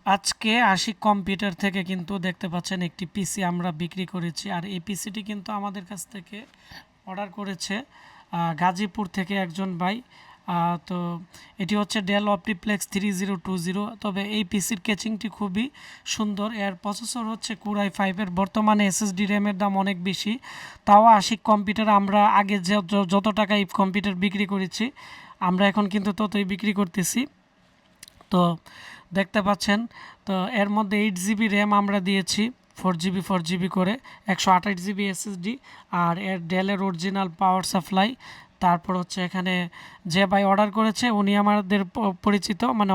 আজকে আশিক কম্পিউটার থেকে কিন্তু দেখতে পাচ্ছেন একটি পিসি আমরা বিক্রি করেছি। আর এই পিসিটি কিন্তু আমাদের কাছ থেকে অর্ডার করেছে গাজীপুর থেকে একজন ভাই। তো এটি হচ্ছে ডেল অপটিপ্লেক্স 3020। তবে এই পিসির কেচিংটি খুবই সুন্দর। এর প্রসেসর হচ্ছে কোর i5-এর। বর্তমানে এসএসডি র্যামের দাম অনেক বেশি, তাও আশিক কম্পিউটার আমরা আগে যত টাকা এই কম্পিউটার বিক্রি করেছি আমরা এখন কিন্তু ততই বিক্রি করতেছি। তো দেখতে পাচ্ছেন, তো এর মধ্যে 8 জিবি র্যাম আমরা দিয়েছি, 4 জিবি করে, 128 জিবি এসএসডি, আর এর ডেলের অরিজিনাল পাওয়ার সাপ্লাই। তারপর হচ্ছে এখানে যে ভাই অর্ডার করেছে উনি আমাদের পরিচিত, মানে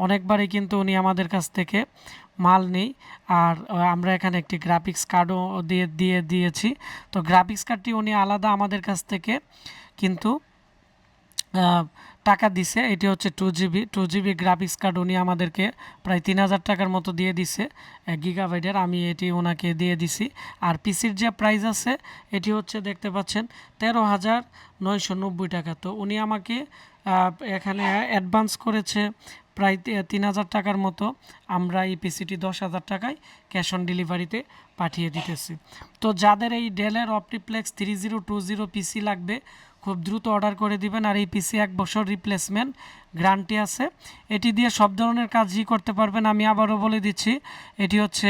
অনেকবারই কিন্তু উনি আমাদের কাছ থেকে মাল নেই। আর আমরা এখানে একটি গ্রাফিক্স কার্ডও দিয়েছি। তো গ্রাফিক্স কার্ডটি উনি আলাদা আমাদের কাছ থেকে কিন্তু টাকা দিছে। এটি হচ্ছে 2 জিবি গ্রাফিক্স কার্ড উনি আমাদেরকে প্রায় 3000 টাকার মতো দিয়ে দিছে, 1 GB। আমি এটি ওনাকে দিয়ে দিছি। আর পিসির যে প্রাইস আছে এটি হচ্ছে দেখতে পাচ্ছেন 13,990 টাকা। তো উনি আমাকে এখানে অ্যাডভান্স করেছে প্রায় 3000 টাকার মতো। আমরা এই পিসিটি 10,000 টাকায় ক্যাশ অন ডেলিভারিতে পাঠিয়ে দিতেছি। তো যাদের এই ডেলের অপটিপ্লেক্স 3020 পিসি লাগবে খুব দ্রুত অর্ডার করে দিবেন। আর এই পিসি 1 বছর রিপ্লেসমেন্ট গ্যারান্টি আছে। এটি দিয়ে সব ধরনের কাজই করতে পারবেন। আমি আবারও বলে দিচ্ছি, এটি হচ্ছে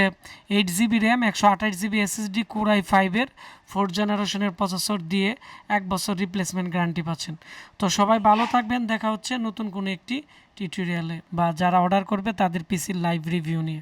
8 GB RAM, 128 GB SSD, core i5-এর 4th জেনারেশনের প্রসেসর দিয়ে 1 বছর রিপ্লেসমেন্ট গ্যারান্টি পাচ্ছেন। তো সবাই ভালো থাকবেন, দেখা হচ্ছে নতুন কোনো একটি টিউটোরিয়ালে বা যারা অর্ডার করবে তাদের পিসির লাইভ রিভিউ নিয়ে।